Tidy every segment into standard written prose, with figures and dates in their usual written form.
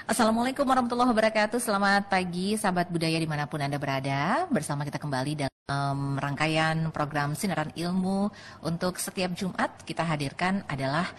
Assalamualaikum warahmatullahi wabarakatuh. Selamat pagi sahabat budaya dimanapun Anda berada. Bersama kita kembali dalam rangkaian program Sinaran Ilmu. Untuk setiap Jumat kita hadirkan adalah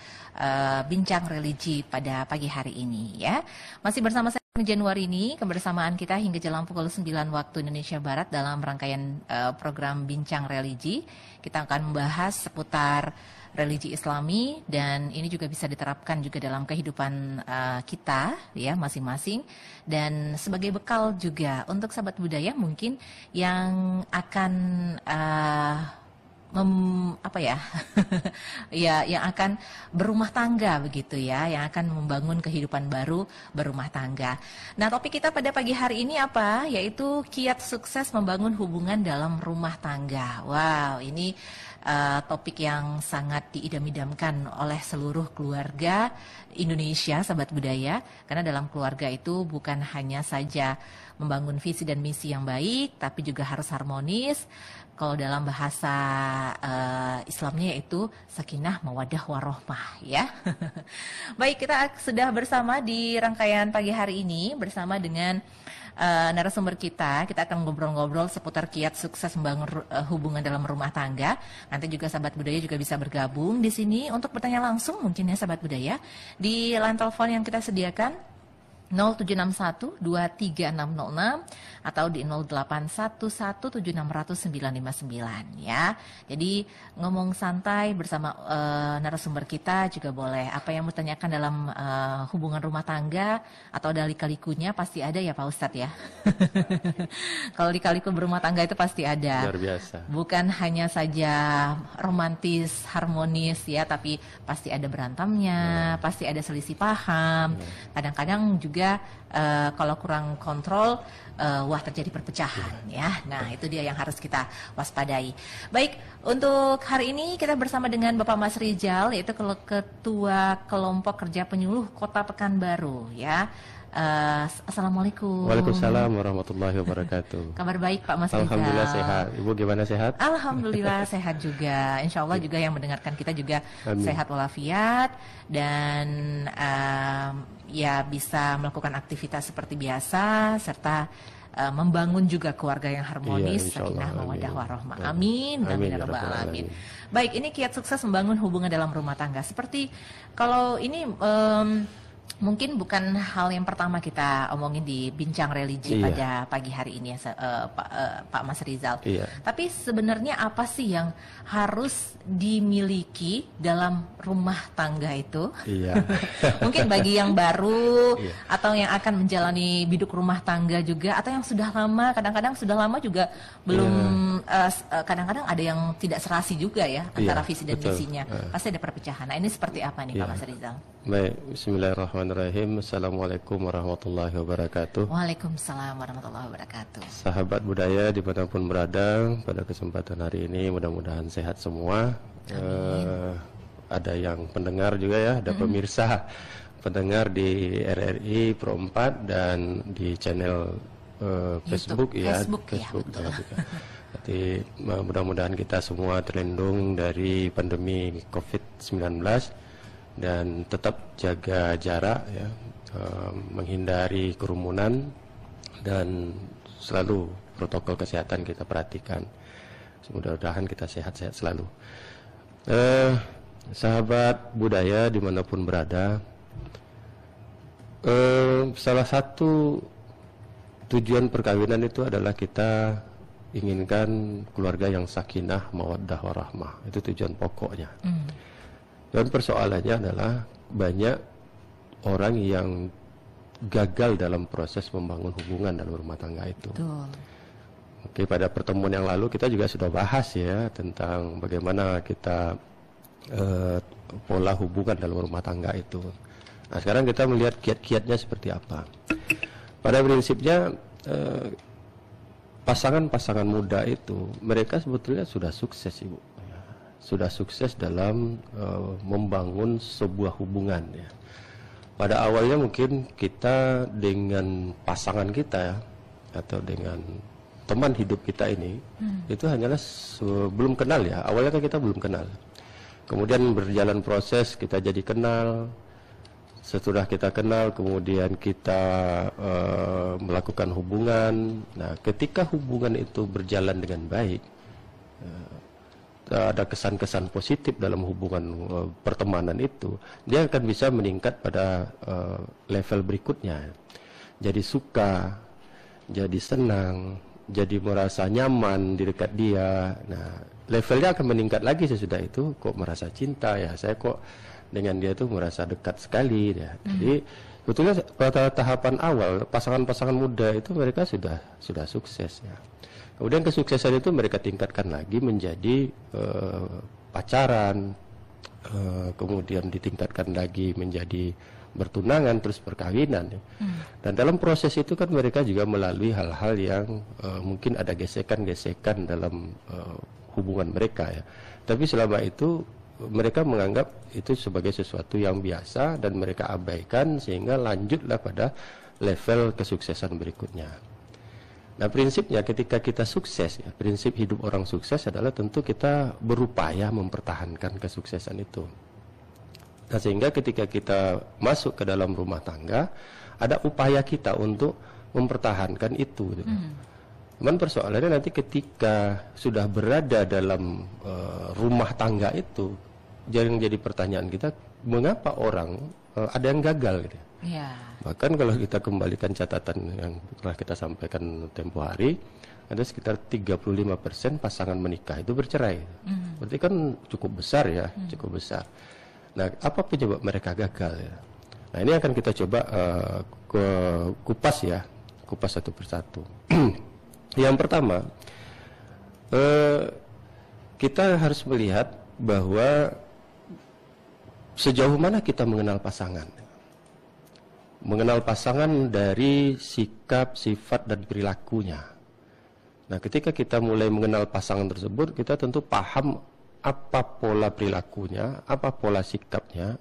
bincang religi pada pagi hari ini ya. Masih bersama saya Januari ini, kebersamaan kita hingga jelang pukul 9 waktu Indonesia Barat dalam rangkaian program Bincang Religi. Kita akan membahas seputar religi Islami, dan ini juga bisa diterapkan juga dalam kehidupan kita ya masing-masing, dan sebagai bekal juga untuk sahabat budaya mungkin yang akan ya yang akan berumah tangga begitu ya, yang akan membangun kehidupan baru berumah tangga. Nah, topik kita pada pagi hari ini apa? Yaitu kiat sukses membangun hubungan dalam rumah tangga. Wow, ini topik yang sangat diidam-idamkan oleh seluruh keluarga Indonesia, sahabat budaya, karena dalam keluarga itu bukan hanya saja membangun visi dan misi yang baik, tapi juga harus harmonis. Kalau dalam bahasa Islamnya yaitu sakinah, mawaddah, warohmah ya. Baik, kita sudah bersama di rangkaian pagi hari ini bersama dengan narasumber kita. Kita akan ngobrol-ngobrol seputar kiat sukses membangun hubungan dalam rumah tangga. Nanti juga sahabat budaya juga bisa bergabung di sini untuk bertanya langsung mungkin ya sahabat budaya di line telepon yang kita sediakan 0761 23606 atau di 08117600 ya. Jadi ngomong santai bersama narasumber kita juga boleh. Apa yang mau tanyakan dalam hubungan rumah tangga atau ada lika-likunya pasti ada ya Pak Ustadz ya. Kalau lika-liku berumah tangga itu pasti ada. Luar biasa. Bukan hanya saja romantis, harmonis ya, tapi pasti ada berantemnya, pasti ada selisih paham. Kadang-kadang juga kalau kurang kontrol, wah terjadi perpecahan ya. Nah, itu dia yang harus kita waspadai. Baik, untuk hari ini kita bersama dengan Bapak Mas Rizal, yaitu Ketua Kelompok Kerja Penyuluh Kota Pekanbaru ya. Assalamualaikum. Waalaikumsalam warahmatullahi wabarakatuh. Kabar baik Pak Mas Rizal. Alhamdulillah sehat. Ibu gimana, sehat? Alhamdulillah sehat juga. Insya Allah juga yang mendengarkan kita juga Amin. Sehat walafiat dan ya bisa melakukan aktivitas seperti biasa serta membangun juga keluarga yang harmonis, sakinah, mawaddah, warohmah. Amin. Amin ya rabbal alamin. Baik, ini kiat sukses membangun hubungan dalam rumah tangga. Seperti kalau ini mungkin bukan hal yang pertama kita omongin di bincang religi pada pagi hari ini ya, Pak Mas Rizal. Tapi sebenarnya apa sih yang harus dimiliki dalam rumah tangga itu? Mungkin bagi yang baru atau yang akan menjalani biduk rumah tangga juga, atau yang sudah lama, kadang-kadang sudah lama juga belum, kadang-kadang ada yang tidak serasi juga ya antara visi dan misinya. Pasti ada perpecahan. Nah, ini seperti apa nih Pak Mas Rizal? Baik, bismillahirrahmanirrahim. Assalamualaikum warahmatullahi wabarakatuh. Waalaikumsalam warahmatullahi wabarakatuh. Sahabat budaya dimanapun berada, pada kesempatan hari ini mudah-mudahan sehat semua. Ada yang pendengar juga ya, ada pemirsa pendengar di RRI Pro 4 dan di channel Facebook ya. Facebook juga. Jadi mudah-mudahan kita semua terlindung dari pandemi COVID-19 dan tetap jaga jarak ya, menghindari kerumunan dan selalu protokol kesehatan kita perhatikan. Mudah-mudahan kita sehat-sehat selalu. Sahabat budaya dimanapun berada, salah satu tujuan perkawinan itu adalah kita inginkan keluarga yang sakinah, mawaddah, warahmah. Itu tujuan pokoknya. Dan persoalannya adalah banyak orang yang gagal dalam proses membangun hubungan dalam rumah tangga itu. Oke, pada pertemuan yang lalu kita juga sudah bahas ya tentang bagaimana kita pola hubungan dalam rumah tangga itu. Nah, sekarang kita melihat kiat-kiatnya seperti apa. Pada prinsipnya pasangan-pasangan muda itu mereka sebetulnya sudah sukses, Ibu. Sudah sukses dalam membangun sebuah hubungan ya. Pada awalnya mungkin kita dengan pasangan kita ya, atau dengan teman hidup kita ini itu hanyalah belum kenal ya. Awalnya kan kita belum kenal. Kemudian berjalan proses, kita jadi kenal, setelah kita kenal, kemudian kita melakukan hubungan. Nah, ketika hubungan itu berjalan dengan baik, ada kesan-kesan positif dalam hubungan pertemanan itu, dia akan bisa meningkat pada level berikutnya. Jadi suka, jadi senang, jadi merasa nyaman di dekat dia. Nah, levelnya akan meningkat lagi sesudah itu. Kok merasa cinta ya, saya kok dengan dia tuh merasa dekat sekali ya. Jadi sebetulnya pada tahapan awal pasangan-pasangan muda itu mereka sudah sukses ya. Kemudian kesuksesan itu mereka tingkatkan lagi menjadi pacaran, kemudian ditingkatkan lagi menjadi bertunangan, terus perkawinan ya. Dan dalam proses itu kan mereka juga melalui hal-hal yang mungkin ada gesekan-gesekan dalam hubungan mereka ya. Tapi selama itu mereka menganggap itu sebagai sesuatu yang biasa dan mereka abaikan, sehingga lanjutlah pada level kesuksesan berikutnya. Nah, prinsipnya ketika kita sukses ya, prinsip hidup orang sukses adalah tentu kita berupaya mempertahankan kesuksesan itu. Nah, sehingga ketika kita masuk ke dalam rumah tangga, ada upaya kita untuk mempertahankan itu gitu. Cuman persoalannya nanti ketika sudah berada dalam rumah tangga itu, yang jadi pertanyaan kita, mengapa orang ada yang gagal gitu. Ya. Bahkan kalau kita kembalikan catatan yang telah kita sampaikan tempo hari, ada sekitar 35% pasangan menikah itu bercerai. Berarti kan cukup besar ya, cukup besar. Nah, apa penyebab mereka gagal ya? Nah, ini akan kita coba kupas ya, kupas satu persatu. Yang pertama, kita harus melihat bahwa sejauh mana kita mengenal pasangan. Mengenal pasangan dari sikap, sifat, dan perilakunya. Nah, ketika kita mulai mengenal pasangan tersebut, kita tentu paham apa pola perilakunya, apa pola sikapnya,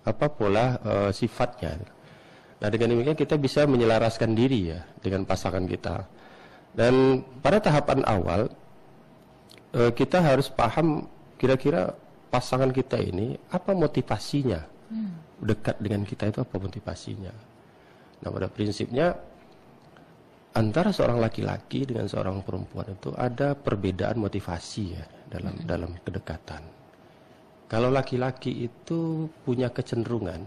apa pola sifatnya. Nah, dengan demikian kita bisa menyelaraskan diri ya dengan pasangan kita. Dan pada tahapan awal, kita harus paham kira-kira pasangan kita ini apa motivasinya. Dekat dengan kita itu apa motivasinya. Nah, pada prinsipnya antara seorang laki-laki dengan seorang perempuan itu ada perbedaan motivasi ya dalam kedekatan. Kalau laki-laki itu punya kecenderungan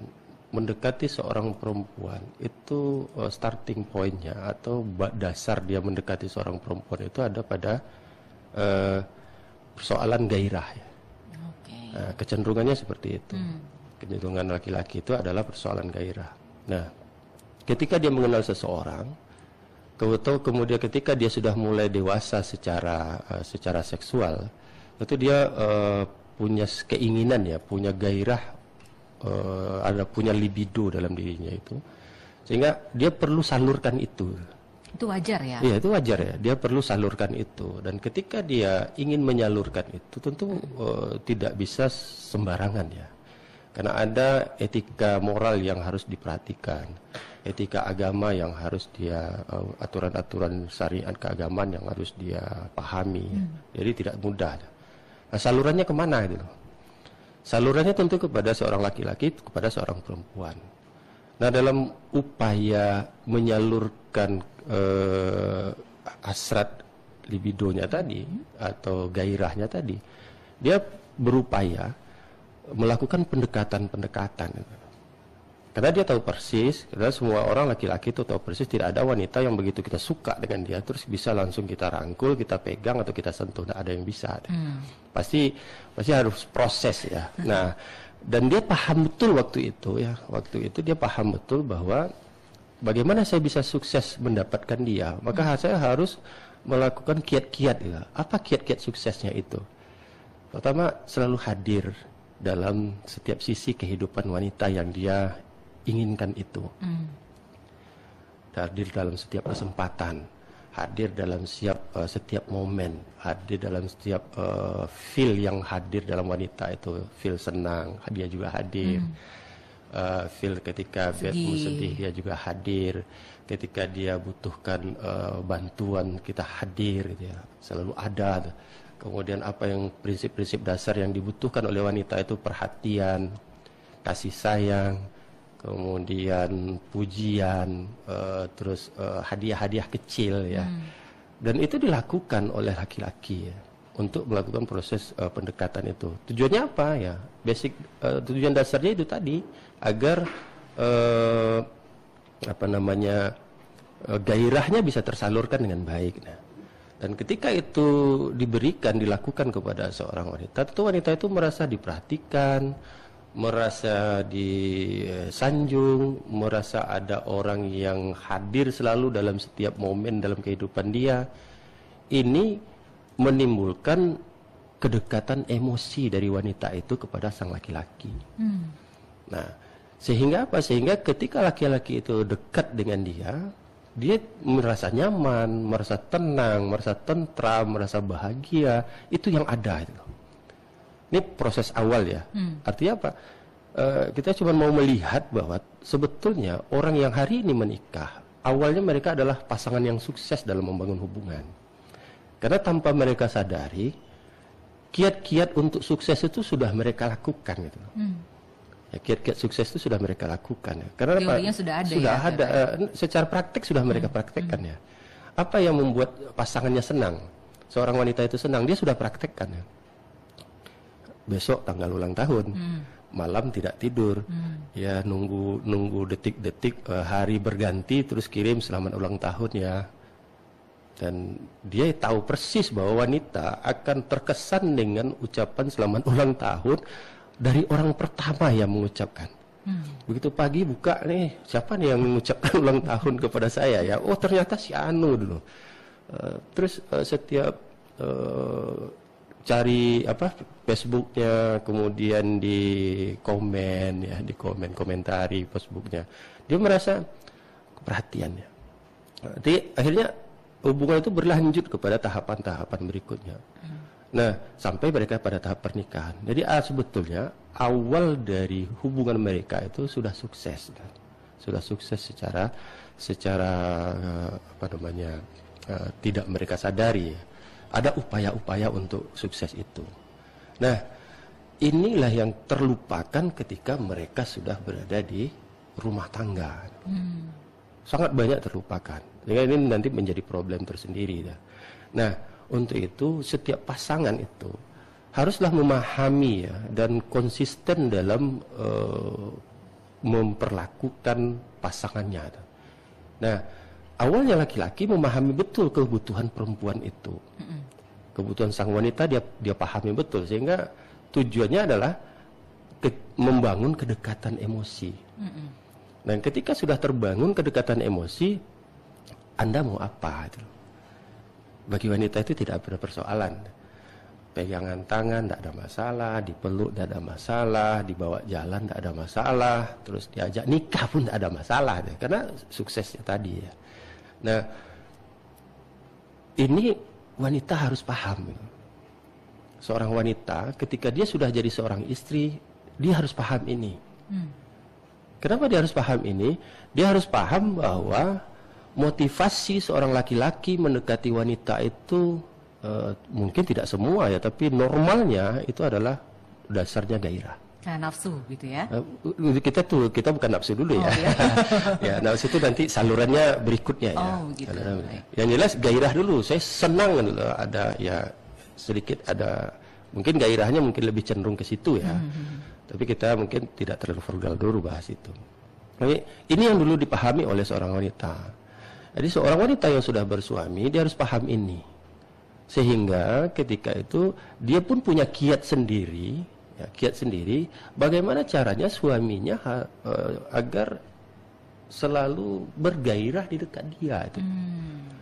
mendekati seorang perempuan, itu starting pointnya atau dasar dia mendekati seorang perempuan itu ada pada persoalan gairah ya. Nah, kecenderungannya seperti itu. Kecenderungan laki-laki itu adalah persoalan gairah. Nah, ketika dia mengenal seseorang, kemudian ketika dia sudah mulai dewasa secara seksual, itu dia punya keinginan ya, punya gairah, punya libido dalam dirinya itu, sehingga dia perlu salurkan itu. Itu wajar ya? Iya, itu wajar ya. Dia perlu salurkan itu. Dan ketika dia ingin menyalurkan itu, tentu tidak bisa sembarangan ya. Karena ada etika moral yang harus diperhatikan, etika agama yang harus dia, aturan-aturan syariat keagamaan yang harus dia pahami. Jadi tidak mudah. Nah, salurannya kemana gitu? Salurannya tentu kepada seorang laki-laki, kepada seorang perempuan. Nah, dalam upaya menyalurkan hasrat libidonya tadi atau gairahnya tadi, dia berupaya melakukan pendekatan-pendekatan. Karena dia tahu persis, karena semua orang laki-laki itu tahu persis, tidak ada wanita yang begitu kita suka dengan dia terus bisa langsung kita rangkul, kita pegang atau kita sentuh. Tidak ada yang bisa. Pasti harus proses ya. Nah, dan dia paham betul waktu itu ya. Waktu itu dia paham betul bahwa bagaimana saya bisa sukses mendapatkan dia. Maka saya harus melakukan kiat-kiat ya. Apa kiat-kiat suksesnya itu? Pertama, selalu hadir dalam setiap sisi kehidupan wanita yang dia inginkan itu. Hadir dalam setiap kesempatan, hadir dalam setiap momen, hadir dalam setiap feel yang hadir dalam wanita itu. Feel senang, dia juga hadir. Feel ketika sedih, dia juga hadir. Ketika dia butuhkan bantuan, kita hadir gitu ya. Selalu ada. Kemudian apa yang prinsip-prinsip dasar yang dibutuhkan oleh wanita itu perhatian, kasih sayang, kemudian pujian, terus hadiah-hadiah kecil ya. Dan itu dilakukan oleh laki-laki ya, untuk melakukan proses pendekatan itu. Tujuannya apa ya? Basic tujuan dasarnya itu tadi, agar gairahnya bisa tersalurkan dengan baik. Nah, dan ketika itu diberikan, dilakukan kepada seorang wanita, tentu wanita itu merasa diperhatikan, merasa disanjung, merasa ada orang yang hadir selalu dalam setiap momen dalam kehidupan dia. Ini menimbulkan kedekatan emosi dari wanita itu kepada sang laki-laki. Nah, sehingga apa? Sehingga ketika laki-laki itu dekat dengan dia merasa nyaman, merasa tenang, merasa tentram, merasa bahagia. Itu yang ada itu. Ini proses awal ya. Artinya apa? Kita cuma mau melihat bahwa sebetulnya orang yang hari ini menikah, awalnya mereka adalah pasangan yang sukses dalam membangun hubungan. Karena tanpa mereka sadari, kiat-kiat untuk sukses itu sudah mereka lakukan gitu. Ya, kiat-kiat sukses itu sudah mereka lakukan ya. Karena teorinya sudah ada. Sudah ya, ada. Secara praktik sudah mereka praktekkan ya. Apa yang membuat pasangannya senang? Seorang wanita itu senang, dia sudah praktekkan ya. Besok tanggal ulang tahun, malam tidak tidur, ya nunggu detik-detik hari berganti, terus kirim selamat ulang tahun ya. Dan dia tahu persis bahwa wanita akan terkesan dengan ucapan selamat ulang tahun dari orang pertama yang mengucapkan. Begitu pagi buka nih, siapa nih yang mengucapkan ulang tahun kepada saya ya? Oh ternyata si Anu dulu. Terus setiap cari Facebooknya, kemudian di komen ya, komentari Facebooknya, dia merasa perhatiannya. Jadi akhirnya hubungan itu berlanjut kepada tahapan-tahapan berikutnya. Nah, sampai mereka pada tahap pernikahan. Jadi sebetulnya awal dari hubungan mereka itu sudah sukses, sudah sukses secara tidak mereka sadari. Ada upaya-upaya untuk sukses itu. Nah, inilah yang terlupakan ketika mereka sudah berada di rumah tangga. Sangat banyak terlupakan. Sehingga ini nanti menjadi problem tersendiri. Nah, untuk itu setiap pasangan itu haruslah memahami ya, dan konsisten dalam memperlakukan pasangannya. Nah, awalnya laki-laki memahami betul kebutuhan perempuan itu. Kebutuhan sang wanita dia pahami betul, sehingga tujuannya adalah membangun kedekatan emosi. Dan ketika sudah terbangun kedekatan emosi, Anda mau apa? Bagi wanita itu tidak ada persoalan. Pegangan tangan tidak ada masalah, dipeluk tidak ada masalah, dibawa jalan tidak ada masalah, terus diajak nikah pun tidak ada masalah, karena suksesnya tadi ya. Nah, ini wanita harus paham. Seorang wanita ketika dia sudah jadi seorang istri, dia harus paham ini. Kenapa dia harus paham ini? Dia harus paham bahwa motivasi seorang laki-laki mendekati wanita itu mungkin tidak semua ya, tapi normalnya itu adalah dasarnya gairah. Nah, nafsu gitu ya. Kita bukan nafsu dulu ya. Ya. Ya, nafsu itu nanti salurannya berikutnya ya. Gitu. Yang jelas gairah dulu. Saya senang ada ya sedikit ada, mungkin gairahnya mungkin lebih cenderung ke situ ya. Tapi kita mungkin tidak terlalu vulgar dulu bahas itu. Tapi ini yang dulu dipahami oleh seorang wanita. Jadi seorang wanita yang sudah bersuami, dia harus paham ini. Sehingga ketika itu dia pun punya kiat sendiri, ya, bagaimana caranya suaminya agar selalu bergairah di dekat dia.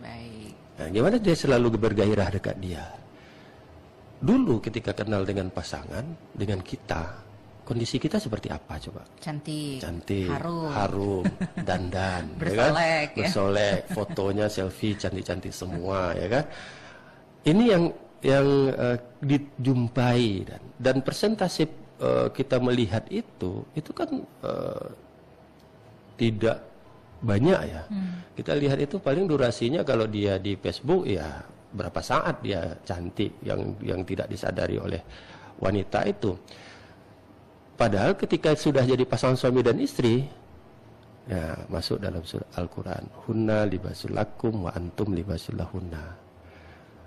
Baik. Nah, gimana dia selalu bergairah dekat dia? Dulu ketika kenal dengan pasangan, dengan kita, kondisi kita seperti apa coba? Cantik, harum, dandan, bersolek, ya kan? Bersolek, fotonya selfie cantik-cantik semua, ya kan? Ini yang dijumpai dan persentase kita melihat itu kan tidak banyak ya. Kita lihat itu paling durasinya kalau dia di Facebook ya berapa saat dia cantik yang tidak disadari oleh wanita itu. Padahal ketika sudah jadi pasangan suami dan istri, Ya, masuk dalam surah Al-Quran. Hunna libasul lakum wa antum libasul lahunna.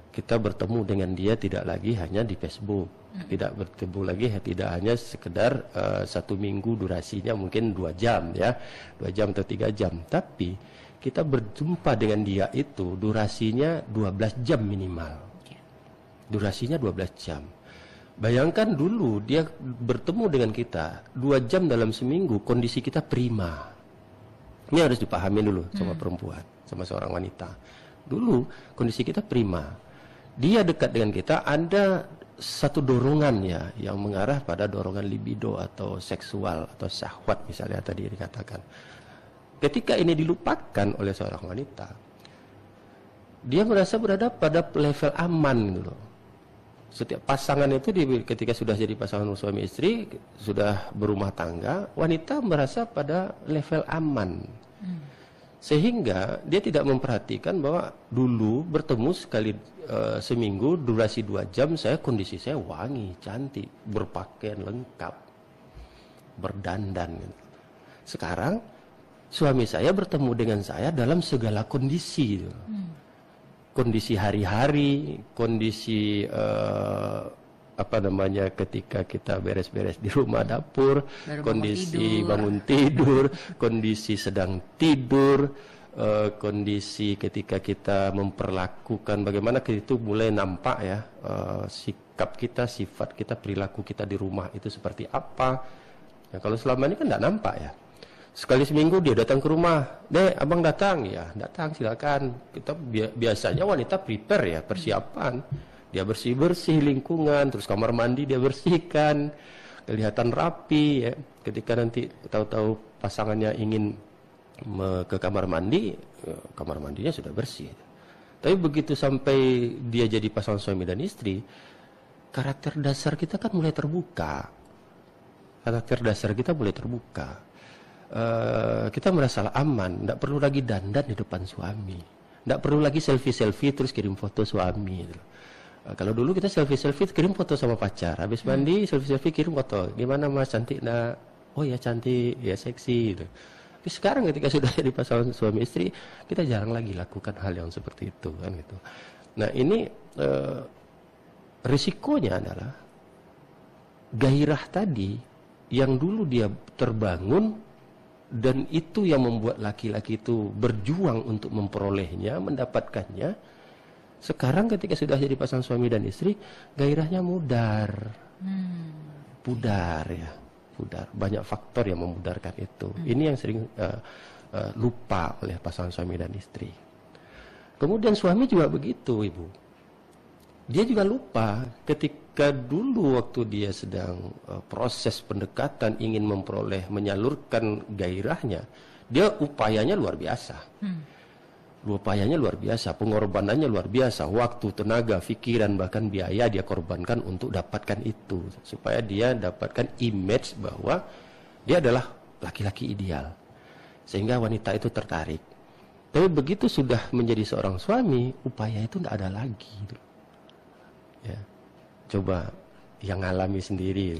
Kita bertemu dengan dia tidak lagi hanya di Facebook, tidak bertemu lagi tidak hanya sekedar 1 minggu durasinya mungkin 2 jam ya, 2 jam atau 3 jam, tapi kita berjumpa dengan dia itu durasinya 12 jam minimal. Durasinya 12 jam. Bayangkan dulu dia bertemu dengan kita 2 jam dalam seminggu, kondisi kita prima. Ini harus dipahami dulu sama perempuan, sama seorang wanita. Dulu kondisi kita prima. Dia dekat dengan kita, ada satu dorongannya yang mengarah pada dorongan libido atau seksual atau syahwat misalnya tadi dikatakan. Ketika ini dilupakan oleh seorang wanita, dia merasa berada pada level aman gitu loh. Setiap pasangan itu ketika sudah jadi pasangan suami istri, sudah berumah tangga, wanita merasa pada level aman. Sehingga dia tidak memperhatikan bahwa dulu bertemu sekali seminggu, durasi 2 jam, kondisi saya wangi, cantik, berpakaian lengkap, berdandan. Gitu. Sekarang suami saya bertemu dengan saya dalam segala kondisi. Gitu. Kondisi hari-hari, kondisi ketika kita beres-beres di rumah dapur, kondisi bangun tidur, kondisi sedang tidur, kondisi ketika kita memperlakukan bagaimana itu mulai nampak ya, sikap kita, sifat kita, perilaku kita di rumah itu seperti apa. Ya, kalau selama ini kan tidak nampak ya. Sekali seminggu dia datang ke rumah, "Dek, abang datang." Ya, datang silakan. Kita biasanya wanita prepare ya, persiapan. Dia bersih-bersih lingkungan, terus kamar mandi dia bersihkan, kelihatan rapi ya. Ketika nanti tahu-tahu pasangannya ingin ke kamar mandi, kamar mandinya sudah bersih. Tapi begitu sampai dia jadi pasangan suami dan istri, karakter dasar kita kan mulai terbuka. Karakter dasar kita mulai terbuka. Kita merasa aman, tidak perlu lagi dandan di depan suami, tidak perlu lagi selfie terus kirim foto suami. Kalau dulu kita selfie kirim foto sama pacar, habis mandi selfie kirim foto, gimana mas, cantik nak? Oh ya cantik, ya seksi. Gitu. Tapi sekarang ketika sudah jadi pasangan suami istri, kita jarang lagi lakukan hal yang seperti itu kan gitu. Nah ini risikonya adalah gairah tadi yang dulu dia terbangun. Dan itu yang membuat laki-laki itu berjuang untuk memperolehnya, mendapatkannya. Sekarang ketika sudah jadi pasangan suami dan istri, gairahnya mudar. Pudar ya, pudar. Banyak faktor yang memudarkan itu. Ini yang sering lupa oleh pasangan suami dan istri. Kemudian suami juga begitu, Ibu. Dia juga lupa ketika dulu waktu dia sedang proses pendekatan ingin menyalurkan gairahnya, dia upayanya luar biasa. Upayanya luar biasa, pengorbanannya luar biasa, waktu, tenaga, pikiran, bahkan biaya dia korbankan untuk dapatkan itu. Supaya dia dapatkan image bahwa dia adalah laki-laki ideal. Sehingga wanita itu tertarik. Tapi begitu sudah menjadi seorang suami, upaya itu tidak ada lagi. Ya, coba yang ngalami sendiri.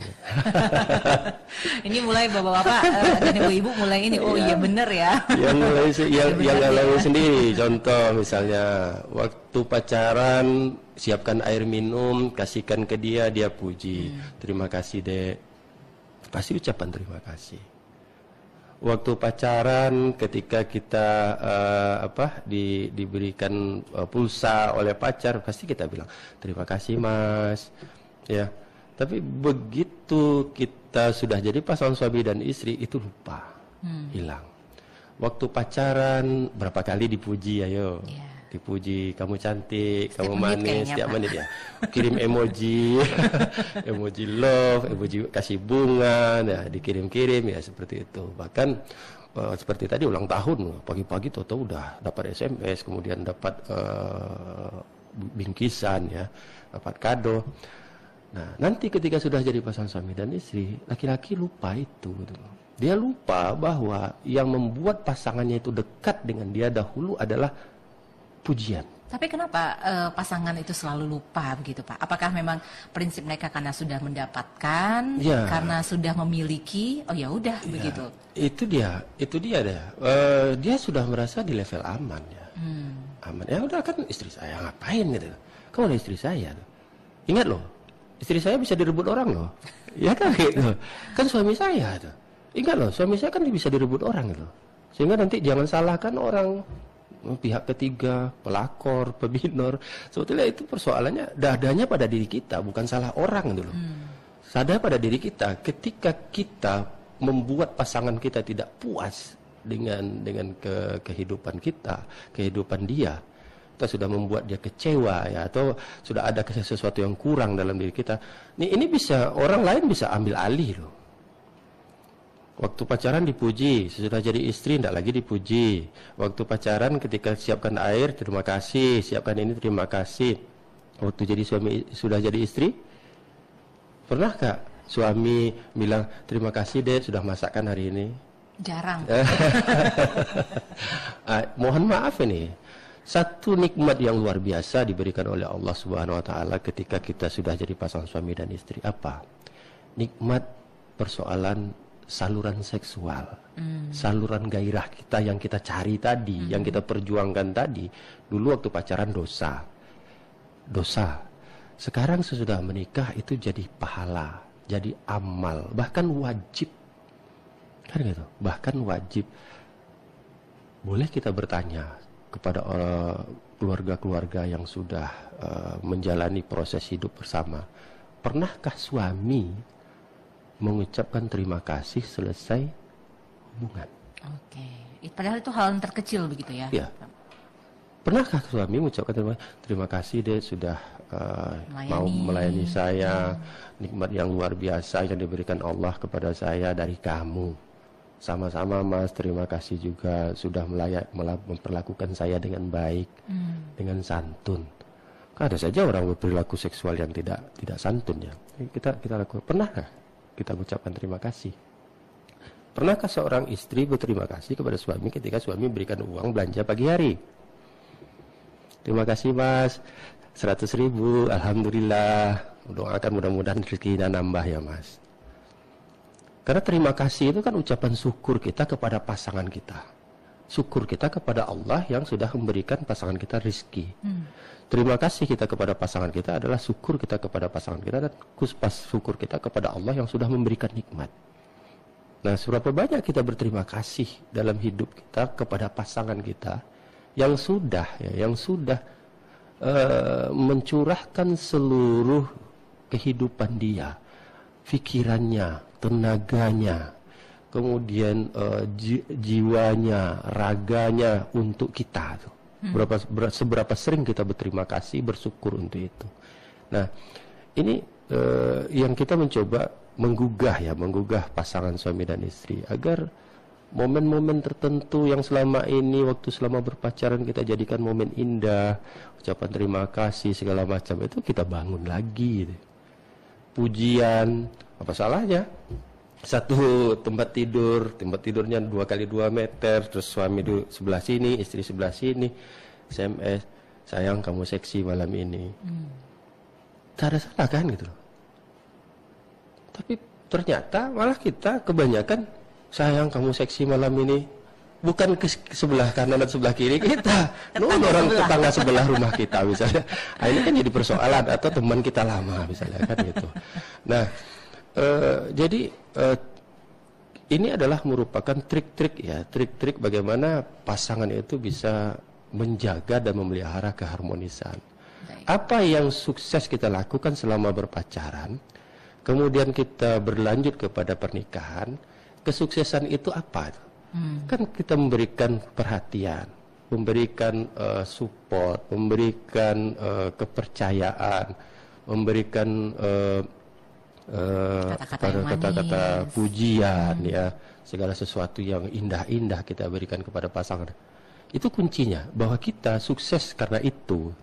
Ini mulai bapak-bapak dan ibu-ibu mulai ini, oh iya bener ya. Yang ngalami sendiri. Contoh misalnya waktu pacaran, siapkan air minum, kasihkan ke dia, dia puji. Terima kasih dek. Pasti ucapan terima kasih. Waktu pacaran, ketika kita diberikan pulsa oleh pacar, pasti kita bilang terima kasih mas, ya. Tapi begitu kita sudah jadi pasangan suami dan istri, itu lupa, hilang. Waktu pacaran berapa kali dipuji, ayo. Dipuji, kamu cantik, setiap kamu manis, setiap menit ya. Kirim emoji, emoji love, emoji kasih bunga, ya dikirim-kirim ya seperti itu. Bahkan seperti tadi ulang tahun, pagi-pagi tahu-tahu udah dapat SMS, kemudian dapat bingkisan ya, dapat kado. Nah, nanti ketika sudah jadi pasangan suami dan istri, laki-laki lupa itu. Gitu. Dia lupa bahwa yang membuat pasangannya itu dekat dengan dia dahulu adalah pujian. Tapi kenapa pasangan itu selalu lupa begitu Pak? Apakah memang prinsip mereka karena sudah mendapatkan, Ya. karena sudah memiliki, oh ya udah begitu? Itu dia deh. Dia sudah merasa di level aman ya. Aman. Ya udah kan istri saya ngapain gitu. Kamu ada istri saya. Ingat loh, istri saya bisa direbut orang loh. Ya kan gitu. Kan suami saya tuh. Ingat loh, suami saya kan bisa direbut orang gitu. Sehingga nanti jangan salahkan orang, pihak ketiga, pelakor, pebinor. Sebetulnya itu persoalannya dadanya pada diri kita, bukan salah orang dulu. Sadar pada diri kita. Ketika kita membuat pasangan kita tidak puas dengan kehidupan kita, kehidupan dia, kita sudah membuat dia kecewa ya, atau sudah ada sesuatu yang kurang dalam diri kita. Ini bisa orang lain bisa ambil alih loh. Waktu pacaran dipuji, sesudah jadi istri tidak lagi dipuji. Waktu pacaran ketika siapkan air, terima kasih, siapkan ini, terima kasih. Waktu jadi suami, sudah jadi istri, pernahkah suami bilang, terima kasih deh sudah masakkan hari ini? Jarang. Mohon maaf ini, satu nikmat yang luar biasa diberikan oleh Allah Subhanahu Wa Taala ketika kita sudah jadi pasangan suami dan istri. Apa? Nikmat persoalan saluran seksual, saluran gairah kita yang kita cari tadi, yang kita perjuangkan tadi. Dulu waktu pacaran dosa. Sekarang sesudah menikah itu jadi pahala, jadi amal, bahkan wajib. Kan gitu, bahkan wajib. Boleh kita bertanya kepada keluarga-keluarga yang sudah menjalani proses hidup bersama, pernahkah suami mengucapkan terima kasih selesai hubungan? Oke, padahal itu hal yang terkecil begitu ya? Ya. Pernahkah suami mengucapkan terima kasih deh sudah mau melayani saya, nikmat yang luar biasa yang diberikan Allah kepada saya dari kamu. Sama-sama Mas, terima kasih juga sudah memperlakukan saya dengan baik, dengan santun. Ada saja orang berperilaku seksual yang tidak santun ya. Kita lakukan. Pernahkah kita ucapkan terima kasih? Pernahkah seorang istri berterima kasih kepada suami ketika suami berikan uang belanja pagi hari? Terima kasih Mas, 100.000, Alhamdulillah. Doakan mudah-mudahan rezekinya nambah ya Mas. Karena terima kasih itu kan ucapan syukur kita kepada pasangan kita. Syukur kita kepada Allah yang sudah memberikan pasangan kita rezeki. Terima kasih kita kepada pasangan kita adalah syukur kita kepada pasangan kita, dan syukur kita kepada Allah yang sudah memberikan nikmat. Nah, seberapa banyak kita berterima kasih dalam hidup kita kepada pasangan kita yang sudah mencurahkan seluruh kehidupan dia, pikirannya, tenaganya, kemudian jiwanya, raganya untuk kita tuh. Seberapa sering kita berterima kasih, bersyukur untuk itu. Nah, ini yang kita mencoba menggugah pasangan suami dan istri agar momen-momen tertentu yang selama ini waktu selama berpacaran kita jadikan momen indah, ucapan terima kasih segala macam itu kita bangun lagi. Pujian, apa salahnya? Satu tempat tidurnya 2x2 meter, terus suami di sebelah sini, istri sebelah sini, SMS, sayang kamu seksi malam ini. Tak ada salah kan gitu loh. Tapi ternyata malah kita kebanyakan, sayang kamu seksi malam ini, bukan ke sebelah kanan dan sebelah kiri kita, orang tetangga sebelah rumah kita misalnya. Nah, ini kan jadi persoalan, atau teman kita lama misalnya kan gitu. Nah, jadi ini adalah merupakan trik-trik bagaimana pasangan itu bisa menjaga dan memelihara keharmonisan. Apa yang sukses kita lakukan selama berpacaran, kemudian kita berlanjut kepada pernikahan, kesuksesan itu apa? Kan kita memberikan perhatian, memberikan support, memberikan kepercayaan, memberikan kata-kata pujian ya, segala sesuatu yang indah-indah kita berikan kepada pasangan. Itu kuncinya, bahwa kita sukses karena itu.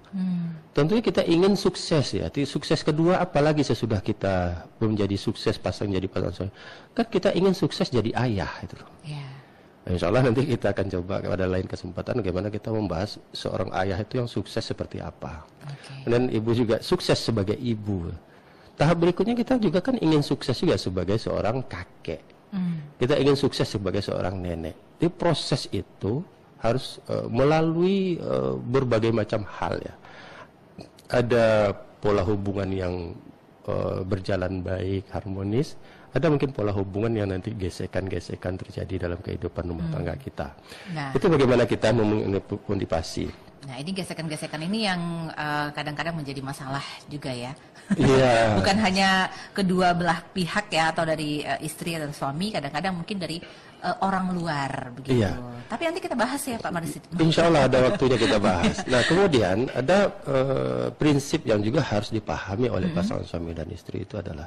Tentunya kita ingin sukses ya. Sukses kedua apalagi sesudah kita menjadi sukses jadi pasangan suami. Kan kita ingin sukses jadi ayah itu loh. Insya Allah nanti kita akan coba pada lain kesempatan bagaimana kita membahas seorang ayah itu yang sukses seperti apa. Dan ibu juga sukses sebagai ibu. Tahap berikutnya kita juga kan ingin sukses juga sebagai seorang kakek. Kita ingin sukses sebagai seorang nenek. Di proses itu harus melalui berbagai macam hal ya. Ada pola hubungan yang berjalan baik, harmonis. Ada mungkin pola hubungan yang nanti gesekan-gesekan terjadi dalam kehidupan rumah tangga kita. Nah, itu bagaimana kita memotivasi. Nah, ini gesekan-gesekan ini yang kadang-kadang menjadi masalah juga ya. Iya. Bukan hanya kedua belah pihak ya, atau dari istri atau suami, kadang-kadang mungkin dari orang luar begitu. Iya. Tapi nanti kita bahas ya Pak Maris. Insya Allah ada waktunya kita bahas. Nah kemudian ada prinsip yang juga harus dipahami oleh pasangan suami dan istri itu adalah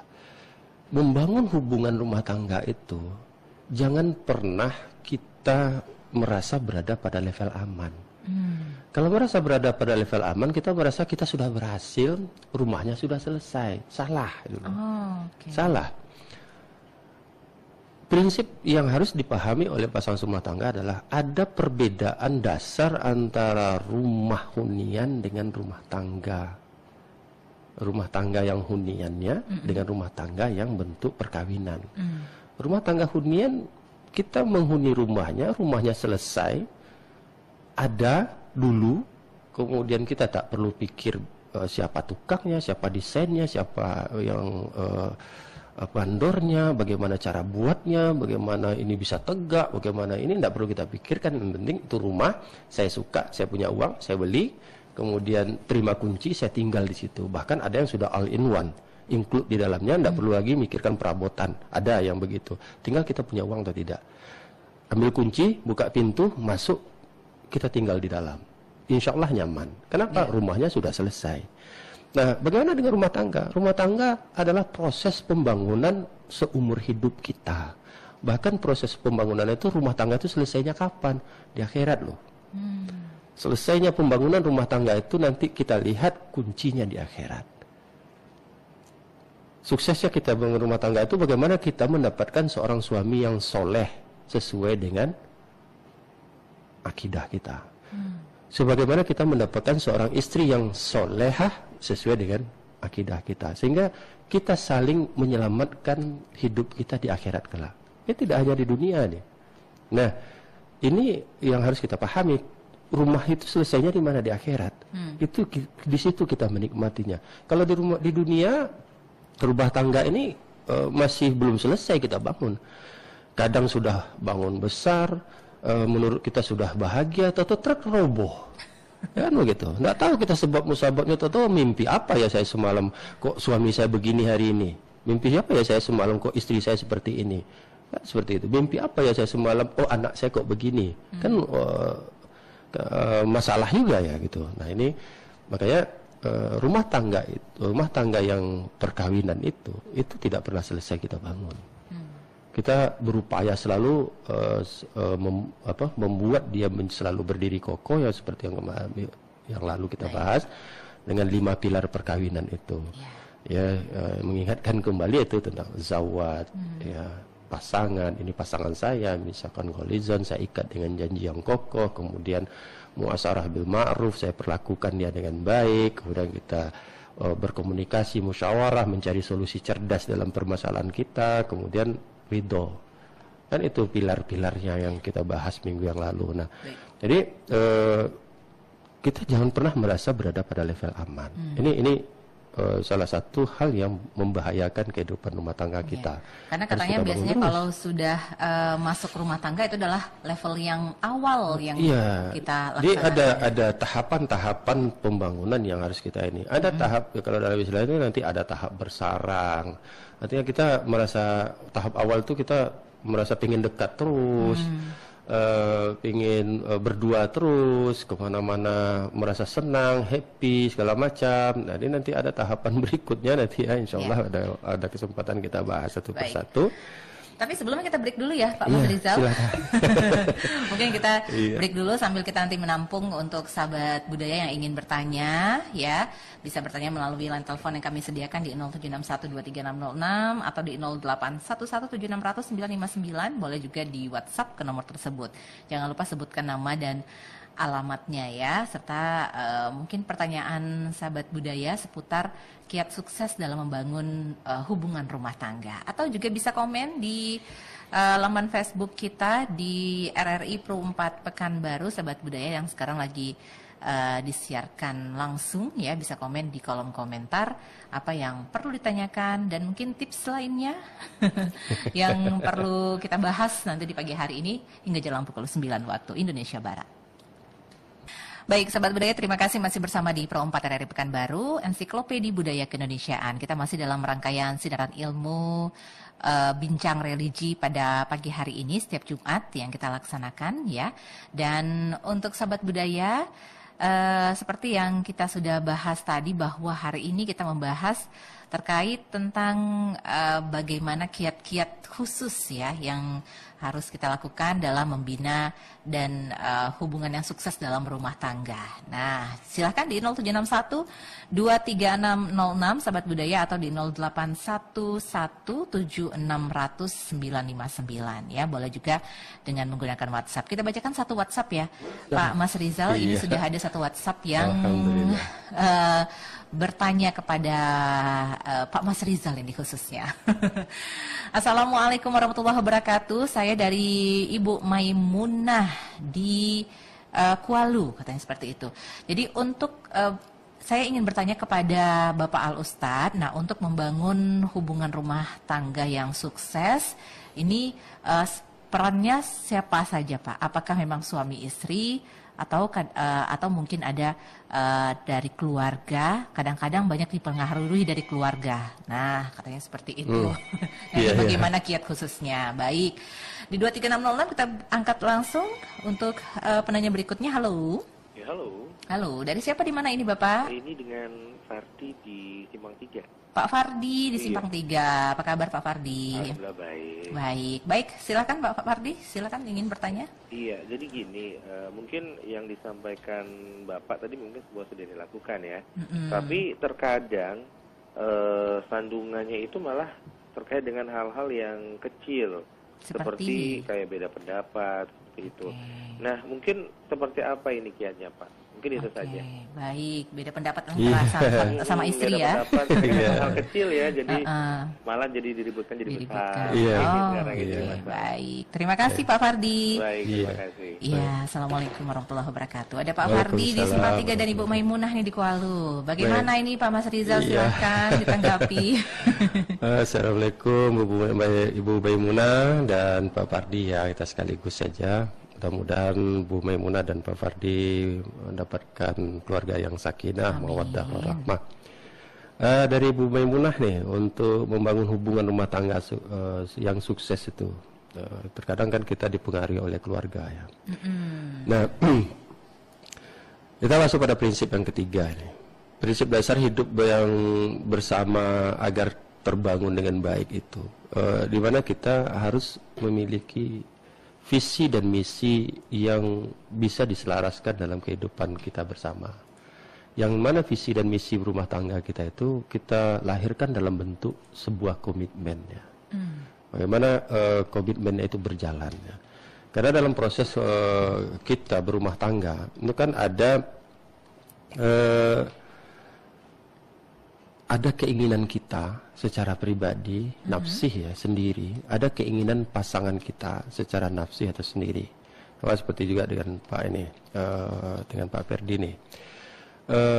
membangun hubungan rumah tangga itu jangan pernah kita merasa berada pada level aman. Kalau merasa berada pada level aman, kita merasa kita sudah berhasil, rumahnya sudah selesai. Salah. Salah. Prinsip yang harus dipahami oleh pasangan rumah tangga adalah ada perbedaan dasar antara rumah hunian dengan rumah tangga. Rumah tangga yang huniannya dengan rumah tangga yang bentuk perkawinan. Rumah tangga hunian, kita menghuni rumahnya selesai, ada dulu, kemudian kita tak perlu pikir siapa tukangnya, siapa desainnya, siapa yang vendornya, bagaimana cara buatnya, bagaimana ini bisa tegak, bagaimana ini tidak perlu kita pikirkan. Yang penting itu rumah, saya suka, saya punya uang, saya beli, kemudian terima kunci, saya tinggal di situ. Bahkan ada yang sudah all in one, include di dalamnya, tidak perlu lagi mikirkan perabotan. Ada yang begitu. Tinggal kita punya uang atau tidak. Ambil kunci, buka pintu, masuk, kita tinggal di dalam. Insya Allah nyaman. Kenapa? Rumahnya sudah selesai. Nah, bagaimana dengan rumah tangga? Rumah tangga adalah proses pembangunan seumur hidup kita. Bahkan proses pembangunan itu, rumah tangga itu selesainya kapan? Di akhirat loh. Selesainya pembangunan rumah tangga itu nanti kita lihat kuncinya di akhirat. Suksesnya kita bangun rumah tangga itu bagaimana kita mendapatkan seorang suami yang soleh sesuai dengan akidah kita. Sebagaimana kita mendapatkan seorang istri yang solehah sesuai dengan akidah kita. Sehingga kita saling menyelamatkan hidup kita di akhirat kelak. Ya tidak hanya di dunia nih. Nah, ini yang harus kita pahami. Rumah itu selesainya di mana? Di akhirat. Itu di situ kita menikmatinya. Kalau di dunia rumah tangga ini masih belum selesai kita bangun. Kadang sudah bangun besar, menurut kita sudah bahagia, atau truk roboh. Kan begitu. Nggak tahu kita sebab musababnya, atau mimpi apa ya saya semalam kok suami saya begini hari ini. Mimpi apa ya saya semalam kok istri saya seperti ini. Kan seperti itu. Mimpi apa ya saya semalam, oh anak saya kok begini. Kan masalah juga ya gitu. Nah ini makanya rumah tangga yang perkawinan itu tidak pernah selesai kita bangun. Kita berupaya selalu membuat dia selalu berdiri kokoh ya, seperti yang lalu kita bahas dengan 5 pilar perkawinan itu. Ya, mengingatkan kembali itu tentang zawat, ya, pasangan, ini pasangan saya, misalkan gholizon, saya ikat dengan janji yang kokoh, kemudian muasyarah bil ma'ruf, saya perlakukan dia dengan baik, kemudian kita berkomunikasi, musyawarah, mencari solusi cerdas dalam permasalahan kita, kemudian ridho. Kan itu pilar-pilarnya yang kita bahas minggu yang lalu. Nah, jadi kita jangan pernah merasa berada pada level aman. Ini salah satu hal yang membahayakan kehidupan rumah tangga kita. Karena katanya biasanya kalau sudah masuk rumah tangga itu adalah level yang awal yang kita laksanakan. Jadi ada tahapan-tahapan pembangunan yang harus kita ini. Ada tahap, kalau dalam istilah itu nanti ada tahap bersarang. Artinya kita merasa tahap awal itu kita merasa pingin dekat terus. Ingin berdua terus kemana-mana, merasa senang, happy segala macam. Nah, ini nanti ada tahapan berikutnya nanti ya, insya Allah ada kesempatan kita bahas satu persatu. Tapi sebelumnya kita break dulu ya, Pak Iya, Mas Rizal. silakan. Mungkin kita Iya. break dulu sambil kita nanti menampung untuk sahabat budaya yang ingin bertanya, ya. Bisa bertanya melalui line telepon yang kami sediakan di 0761236606 atau di 081176000959. Boleh juga di WhatsApp ke nomor tersebut. Jangan lupa sebutkan nama dan alamatnya ya, serta mungkin pertanyaan sahabat budaya seputar kiat sukses dalam membangun hubungan rumah tangga, atau juga bisa komen di laman Facebook kita di RRI Pro 4 Pekanbaru sahabat budaya yang sekarang lagi disiarkan langsung ya. Bisa komen di kolom komentar apa yang perlu ditanyakan dan mungkin tips lainnya yang perlu kita bahas nanti di pagi hari ini hingga jelang pukul 9 waktu Indonesia Barat. Baik, sahabat budaya, terima kasih masih bersama di Pro 4 RRI Pekanbaru, Ensiklopedia Budaya Keindonesiaan. Kita masih dalam rangkaian sinaran ilmu bincang religi pada pagi hari ini setiap Jumat yang kita laksanakan ya. Dan untuk sahabat budaya, seperti yang kita sudah bahas tadi bahwa hari ini kita membahas terkait tentang bagaimana kiat-kiat khusus ya yang harus kita lakukan dalam membina dan hubungan yang sukses dalam rumah tangga. Nah, silahkan di 0761-23606 sahabat budaya atau di 081176000959 ya. Boleh juga dengan menggunakan WhatsApp. Kita bacakan satu WhatsApp ya, Pak Mas Rizal. Ini sudah ada satu WhatsApp yang bertanya kepada Pak Mas Rizal ini khususnya. Assalamualaikum warahmatullahi wabarakatuh. Saya dari Ibu Maimunah di Kualu, katanya seperti itu. Jadi untuk saya ingin bertanya kepada Bapak Al Ustadz, nah untuk membangun hubungan rumah tangga yang sukses, ini perannya siapa saja Pak? Apakah memang suami istri? Atau mungkin ada dari keluarga, kadang-kadang banyak dipengaruhi dari keluarga. Nah, katanya seperti itu. Nah, bagaimana kiat khususnya? Baik, di 23606 kita angkat langsung untuk penanya berikutnya. Halo. Ya, halo. Halo, dari siapa di mana ini Bapak? Ini dengan Fardi di Simpang 3. Pak Fardi di Simpang 3. Apa kabar Pak Fardi? Alhamdulillah baik. Baik. Silakan Pak Fardi, silakan ingin bertanya. Iya, jadi gini, mungkin yang disampaikan Bapak tadi mungkin sebuah sudah dilakukan ya. Tapi terkadang sandungannya itu malah terkait dengan hal-hal yang kecil. Seperti kayak beda pendapat, seperti itu. Nah, mungkin seperti apa ini kiatnya Pak? Mungkin itu saja. Baik, beda pendapat sama istri beda ya. Pendapat, hal kecil ya, jadi malah jadi diributkan jadi besar. Baik. Terima kasih Pak Fardi. Baik, terima kasih. Iya, Assalamualaikum warahmatullahi wabarakatuh. Ada Pak Fardi di Simpang 3 dan Ibu Maimunah nih di Kualu. Bagaimana ini Pak Mas Rizal? Silakan ditanggapi. Assalamualaikum Ibu Maimunah dan Pak Fardi ya, kita sekaligus saja. Mudah-mudahan Bu Maimunah dan Pak Fardi mendapatkan keluarga yang sakinah, mawaddah, warahmah. Dari Bu Maimunah nih, untuk membangun hubungan rumah tangga yang sukses itu, terkadang kan kita dipengaruhi oleh keluarga ya. Nah, kita masuk pada prinsip yang ketiga nih. Prinsip dasar hidup yang bersama agar terbangun dengan baik itu, di mana kita harus memiliki visi dan misi yang bisa diselaraskan dalam kehidupan kita bersama. Yang mana visi dan misi rumah tangga kita itu kita lahirkan dalam bentuk sebuah komitmen ya. Bagaimana komitmennya itu berjalan ya. Karena dalam proses kita berumah tangga itu kan ada keinginan kita secara pribadi, nafsih ya sendiri, ada keinginan pasangan kita secara nafsih atau sendiri. Sama seperti juga dengan dengan Pak Ferdi nih.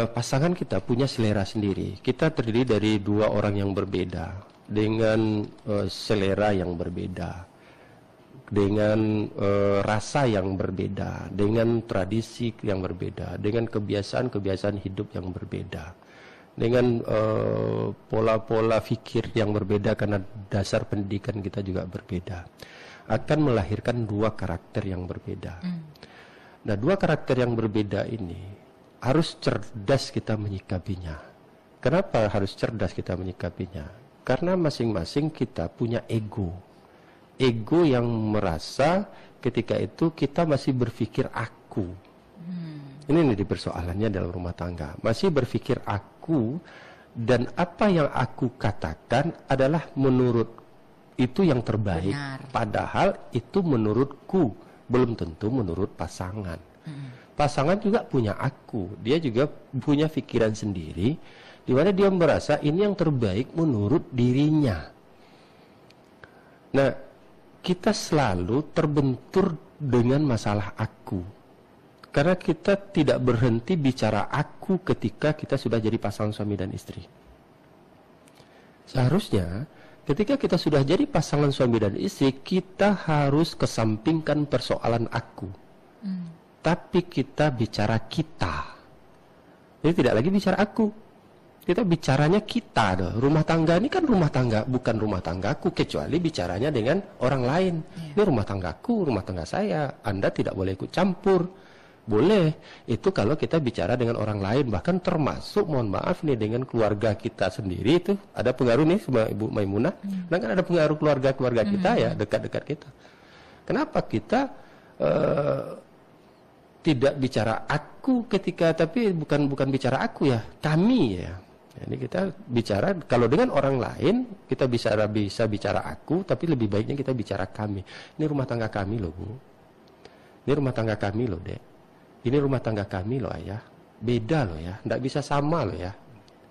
Pasangan kita punya selera sendiri. Kita terdiri dari dua orang yang berbeda dengan selera yang berbeda, dengan rasa yang berbeda, dengan tradisi yang berbeda, dengan kebiasaan hidup yang berbeda, dengan pola-pola fikir yang berbeda karena dasar pendidikan kita juga berbeda, akan melahirkan dua karakter yang berbeda. Nah, dua karakter yang berbeda ini harus cerdas kita menyikapinya. Kenapa harus cerdas kita menyikapinya? Karena masing-masing kita punya ego. ego yang merasa ketika itu kita masih berpikir aku. Ini nih persoalannya dalam rumah tangga. Masih berpikir aku, dan apa yang aku katakan adalah menurut itu yang terbaik. Benar. Padahal itu menurutku, belum tentu menurut pasangan. Pasangan juga punya aku, dia juga punya pikiran sendiri, di mana dia merasa ini yang terbaik menurut dirinya. Nah, kita selalu terbentur dengan masalah aku. Karena kita tidak berhenti bicara aku ketika kita sudah jadi pasangan suami dan istri. Seharusnya ketika kita sudah jadi pasangan suami dan istri, kita harus kesampingkan persoalan aku. Tapi kita bicara kita. Jadi tidak lagi bicara aku. Kita bicaranya kita. Rumah tangga ini kan rumah tangga, bukan rumah tanggaku, kecuali bicaranya dengan orang lain. Ini rumah tanggaku, rumah tangga saya. Anda tidak boleh ikut campur. Boleh, itu kalau kita bicara dengan orang lain, bahkan termasuk, mohon maaf nih, dengan keluarga kita sendiri itu ada pengaruh nih sama Ibu Maimunah, dan kan ada pengaruh keluarga kita ya, dekat-dekat kita. Kenapa kita tidak bicara aku ketika, tapi bukan bicara aku ya, kami ya. Jadi kita bicara, kalau dengan orang lain kita bisa bicara aku, tapi lebih baiknya kita bicara kami. Ini rumah tangga kami loh, Bu. Ini rumah tangga kami loh, Dek. Ini rumah tangga kami loh, Ayah. Beda loh ya, tidak bisa sama loh ya.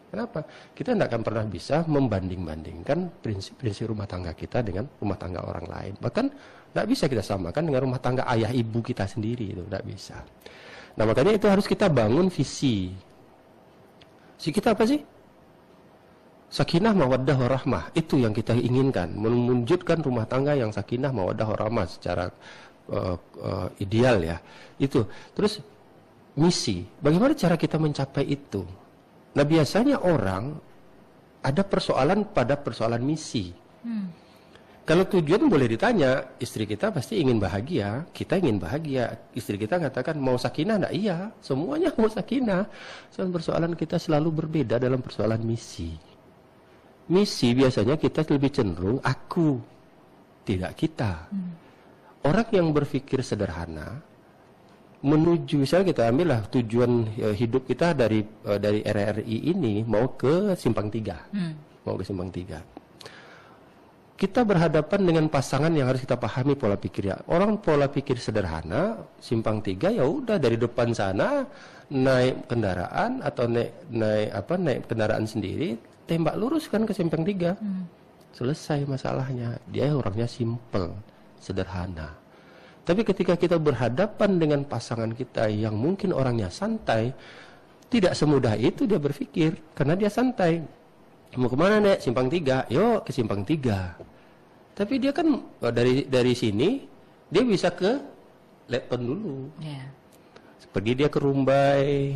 Kenapa? Kita tidak akan pernah bisa membanding-bandingkan prinsip-prinsip rumah tangga kita dengan rumah tangga orang lain. Bahkan tidak bisa kita samakan dengan rumah tangga ayah ibu kita sendiri, itu tidak bisa. Nah, makanya itu harus kita bangun visi. Visi kita apa sih? Sakinah, mawaddah, warahmah. Itu yang kita inginkan, mewujudkan rumah tangga yang sakinah, mawaddah, warahmah secara ideal ya. Itu. Terus misi. Bagaimana cara kita mencapai itu? Nah, biasanya orang ada persoalan pada persoalan misi. Kalau tujuan boleh ditanya, istri kita pasti ingin bahagia, kita ingin bahagia. Istri kita katakan mau sakinah, enggak? Iya, semuanya mau sakinah. Soal persoalan kita selalu berbeda dalam persoalan misi. Misi biasanya kita lebih cenderung aku, tidak kita. Orang yang berpikir sederhana menuju, misalnya kita ambillah tujuan hidup kita dari RRI ini mau ke Simpang 3. Mau ke Simpang 3. Kita berhadapan dengan pasangan yang harus kita pahami pola pikirnya. Orang pola pikir sederhana, Simpang 3 ya udah dari depan sana naik kendaraan atau naik kendaraan sendiri, tembak lurus kan ke Simpang 3. Selesai masalahnya. Dia orangnya simple, sederhana. Tapi ketika kita berhadapan dengan pasangan kita yang mungkin orangnya santai, tidak semudah itu dia berpikir, karena dia santai. Mau kemana, Nek? Simpang 3. Yuk ke Simpang 3. Tapi dia kan dari sini dia bisa ke Leton dulu. Pergi dia ke Rumbai,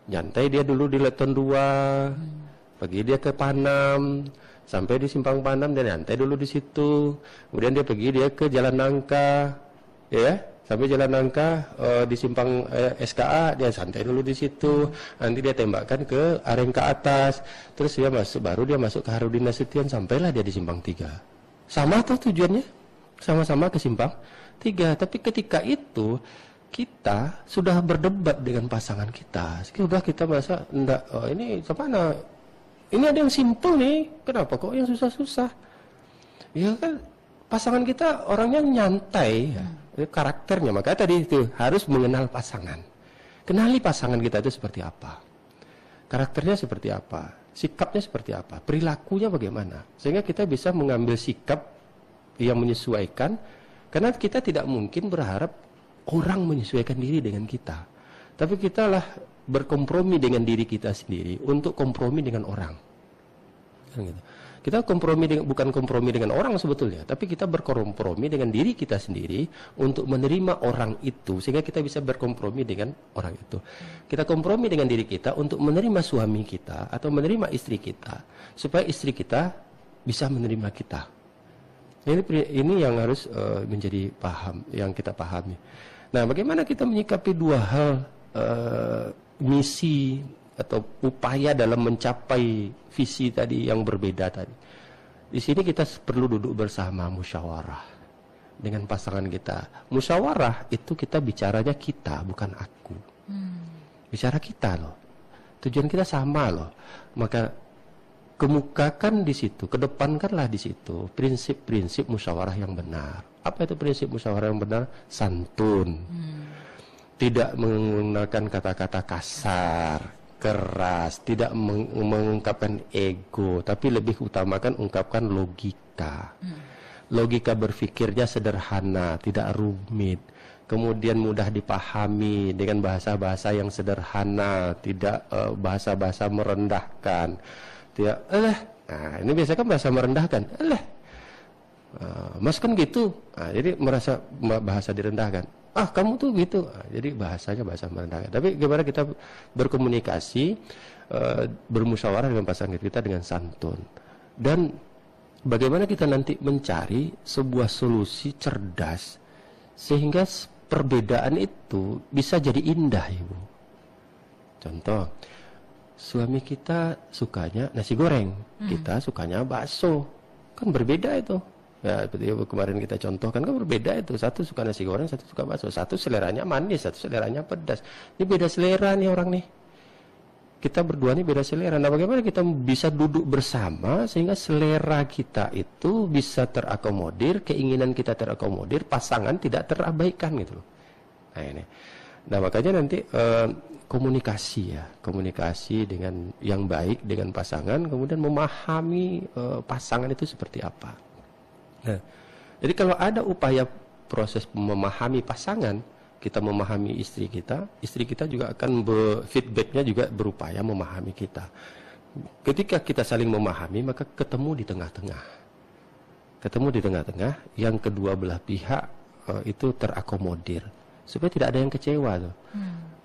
nyantai dia dulu di Leton 2. Pergi dia ke Panam, sampai di Simpang Panam dia nyantai dulu di situ. Kemudian dia pergi dia ke Jalan Nangka, ya, sampai Jalan Nangka di Simpang SKA dia santai dulu di situ. Nanti dia tembakkan ke Areng ke atas, terus dia baru dia masuk ke Harudin Nasution, sampailah dia di Simpang 3. Sama tuh tujuannya, sama-sama ke Simpang 3. Tapi ketika itu kita sudah berdebat dengan pasangan kita, sudah kita merasa enggak, ini kemana? Ini ada yang simple nih, kenapa kok yang susah-susah? Ya kan pasangan kita orangnya nyantai ya. Karakternya, maka tadi itu harus mengenal pasangan. Kenali pasangan kita itu seperti apa, karakternya seperti apa, sikapnya seperti apa, perilakunya bagaimana, sehingga kita bisa mengambil sikap yang menyesuaikan. Karena kita tidak mungkin berharap orang menyesuaikan diri dengan kita, tapi kita lah berkompromi dengan diri kita sendiri untuk kompromi dengan orang. Kita bukan kompromi dengan orang sebetulnya, tapi kita berkompromi dengan diri kita sendiri untuk menerima orang itu, sehingga kita bisa berkompromi dengan orang itu. Kita kompromi dengan diri kita untuk menerima suami kita atau menerima istri kita, supaya istri kita bisa menerima kita. Ini yang harus menjadi yang kita pahami. Nah, bagaimana kita menyikapi dua hal misi atau upaya dalam mencapai visi tadi yang berbeda tadi. Di sini kita perlu duduk bersama, musyawarah dengan pasangan kita. Musyawarah itu kita bicaranya kita, bukan aku. Bicara kita loh. Tujuan kita sama loh. Maka kemukakan di situ, kedepankanlah di situ prinsip-prinsip musyawarah yang benar. Apa itu prinsip musyawarah yang benar? Santun. Tidak menggunakan kata-kata kasar, keras, tidak mengungkapkan ego, tapi lebih utamakan ungkapkan logika. Logika berpikirnya sederhana, tidak rumit, kemudian mudah dipahami dengan bahasa-bahasa yang sederhana, tidak bahasa-bahasa merendahkan. Tidak, nah ini biasanya kan bahasa merendahkan, mas kan gitu, jadi merasa bahasa direndahkan. Kamu tuh gitu, jadi bahasanya bahasa merendahkan. Tapi gimana kita berkomunikasi, bermusyawarah dengan pasangan kita dengan santun, dan bagaimana kita nanti mencari sebuah solusi cerdas sehingga perbedaan itu bisa jadi indah, Ibu. Contoh, suami kita sukanya nasi goreng, kita sukanya bakso, kan berbeda itu. Ya, seperti kemarin kita contohkan, kan berbeda itu. Satu suka nasi goreng, satu suka bakso. Satu seleranya manis, satu seleranya pedas. Ini beda selera nih orang nih. Kita berdua nih beda selera. Nah, bagaimana kita bisa duduk bersama sehingga selera kita itu bisa terakomodir, keinginan kita terakomodir, pasangan tidak terabaikan gitu loh. Nah ini. Nah makanya nanti komunikasi ya, komunikasi dengan yang baik dengan pasangan, kemudian memahami pasangan itu seperti apa. Nah, jadi kalau ada upaya proses memahami pasangan, kita memahami istri kita juga akan feedbacknya juga berupaya memahami kita. Ketika kita saling memahami, maka ketemu di tengah-tengah. Ketemu di tengah-tengah, yang kedua belah pihak itu terakomodir, supaya tidak ada yang kecewa tuh.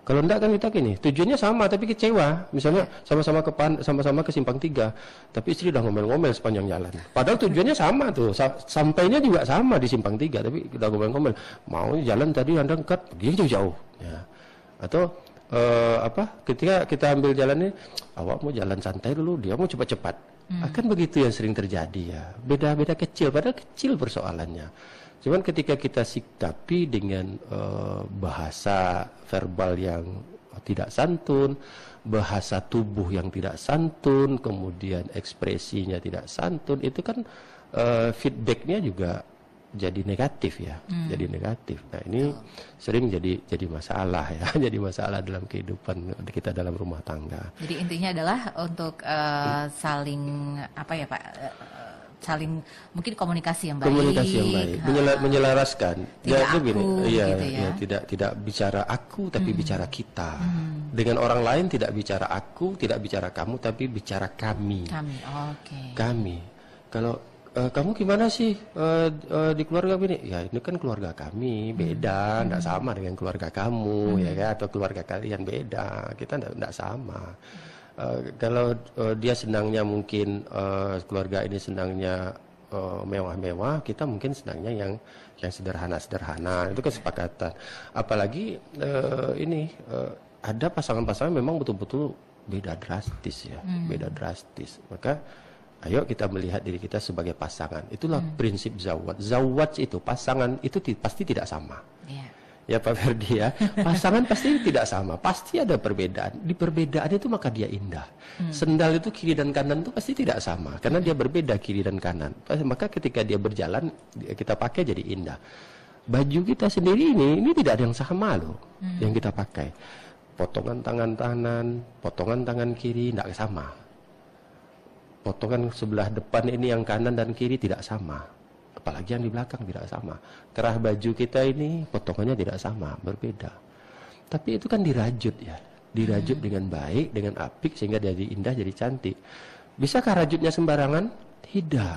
Kalau enggak kan kita gini, tujuannya sama tapi kecewa. Misalnya sama-sama ke simpang 3, tapi istri udah ngomel-ngomel sepanjang jalan. Padahal tujuannya sama tuh, sampainya juga sama di simpang 3, tapi udah ngomel-ngomel. Mau jalan tadi Anda cut, pergi jauh-jauh. Ya. Atau ketika kita ambil jalan ini, awak mau jalan santai dulu, dia mau cepat-cepat. Akan begitu yang sering terjadi ya. Beda-beda kecil, padahal kecil persoalannya. Cuman ketika kita sikapi dengan bahasa verbal yang tidak santun, bahasa tubuh yang tidak santun, kemudian ekspresinya tidak santun, itu kan feedbacknya juga jadi negatif ya, jadi negatif. Nah ini sering jadi masalah ya, jadi masalah dalam kehidupan kita dalam rumah tangga. Jadi intinya adalah untuk saling saling mungkin komunikasi yang baik, menyelaraskan. Tidak ya, aku, begini, gitu ya. Tidak bicara aku, tapi bicara kita. Dengan orang lain tidak bicara aku, tidak bicara kamu, tapi bicara kami. Kami. Kalau kamu gimana sih di keluarga ini? Ya ini kan keluarga kami beda, tidak sama dengan keluarga kamu, ya kan? Atau keluarga kalian beda, kita tidak sama. Kalau dia senangnya mungkin keluarga ini senangnya mewah-mewah, kita mungkin senangnya yang sederhana-sederhana. Itu kesepakatan. Apalagi ada pasangan-pasangan memang betul-betul beda drastis ya, beda drastis. Maka ayo kita melihat diri kita sebagai pasangan. Itulah prinsip zawaj. Zawaj itu pasangan itu pasti tidak sama. Ya Pak Ferdi ya, pasangan pasti tidak sama, pasti ada perbedaan. Di perbedaan itu maka dia indah. Sendal itu kiri dan kanan itu pasti tidak sama, karena dia berbeda kiri dan kanan. Maka ketika dia berjalan, kita pakai jadi indah. Baju kita sendiri ini tidak ada yang sama loh, yang kita pakai. Potongan tangan kanan, potongan tangan kiri tidak sama. Potongan sebelah depan ini yang kanan dan kiri tidak sama. Apalagi yang di belakang tidak sama. Kerah baju kita ini potongannya tidak sama, berbeda. Tapi itu kan dirajut ya, dirajut dengan baik, dengan apik sehingga jadi indah, jadi cantik. Bisakah rajutnya sembarangan? Tidak.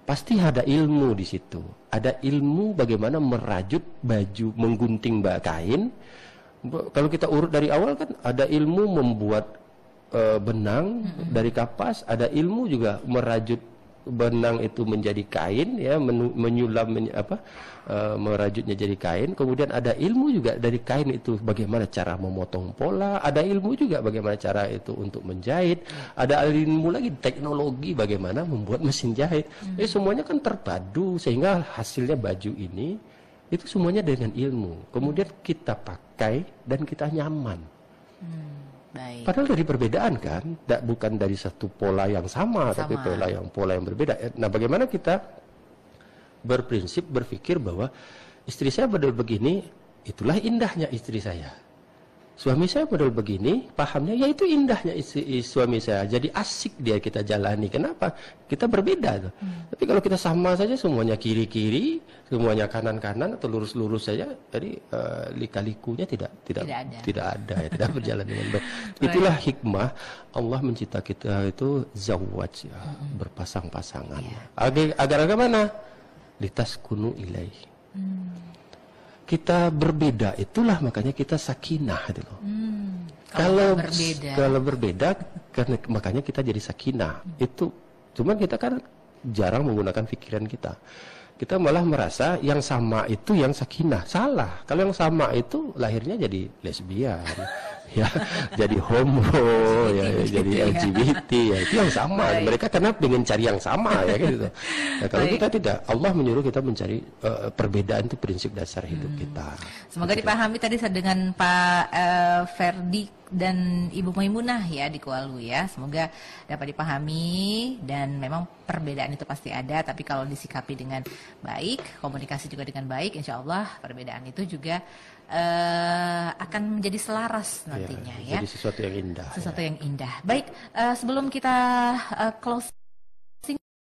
Pasti ada ilmu di situ. Ada ilmu bagaimana merajut baju, menggunting kain. Kalau kita urut dari awal kan ada ilmu membuat benang dari kapas, ada ilmu juga merajut benang itu menjadi kain, ya, menyulam merajutnya jadi kain. Kemudian ada ilmu juga dari kain itu, bagaimana cara memotong pola. Ada ilmu juga bagaimana cara itu untuk menjahit. Ada ilmu lagi teknologi bagaimana membuat mesin jahit. Jadi semuanya kan terpadu sehingga hasilnya baju ini itu semuanya dengan ilmu. Kemudian kita pakai dan kita nyaman. Baik. Padahal dari perbedaan kan, bukan dari satu pola yang sama, tapi pola yang berbeda. Nah, bagaimana kita berprinsip berpikir bahwa istri saya model begini, itulah indahnya istri saya. Suami saya model begini, pahamnya ya itu indahnya suami saya. Jadi asik dia kita jalani. Kenapa? Kita berbeda tuh. Tapi kalau kita sama saja, semuanya kiri-kiri, semuanya kanan-kanan atau lurus-lurus saja, jadi lika-likunya tidak ada, ya, tidak berjalan dengan baik. Itulah hikmah Allah mencipta kita itu zawaj, ya, berpasang-pasangan. Agar mana? Litaskunu ilaih. Kita berbeda, itulah makanya kita sakinah gitu loh. Kalau berbeda karena makanya kita jadi sakinah. Itu cuman kita kan jarang menggunakan pikiran kita. Kita malah merasa yang sama itu yang sakinah. Salah. Kalau yang sama itu lahirnya jadi lesbian, ya, jadi homo, ya, jadi LGBT, ya, itu yang sama. Mereka karena ingin cari yang sama, ya gitu. Nah, kalau kita tidak, Allah menyuruh kita mencari perbedaan, itu prinsip dasar hidup kita. Semoga dipahami tadi dengan Pak Ferdi dan Ibu Maimunah ya di Kualu ya. Semoga dapat dipahami, dan memang perbedaan itu pasti ada, tapi kalau disikapi dengan baik, komunikasi juga dengan baik, insya Allah perbedaan itu juga akan menjadi selaras nantinya ya. Jadi sesuatu yang indah. Sesuatu yang indah. Baik, sebelum kita closing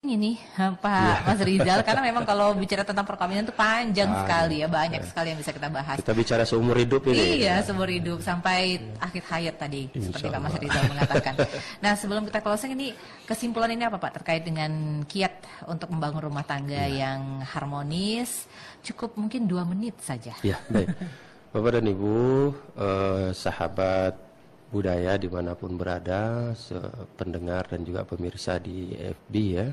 ini Pak Mas Rizal, karena memang kalau bicara tentang perkawinan itu panjang sekali ya, banyak sekali yang bisa kita bahas. Kita bicara seumur hidup ini. Iya, seumur hidup sampai akhir hayat tadi, seperti Pak Mas Rizal mengatakan. Nah, sebelum kita closing ini, kesimpulan ini apa Pak terkait dengan kiat untuk membangun rumah tangga yang harmonis? Cukup mungkin 2 menit saja. Ya, baik. Bapak dan Ibu, sahabat budaya dimanapun berada, pendengar dan juga pemirsa di FB ya,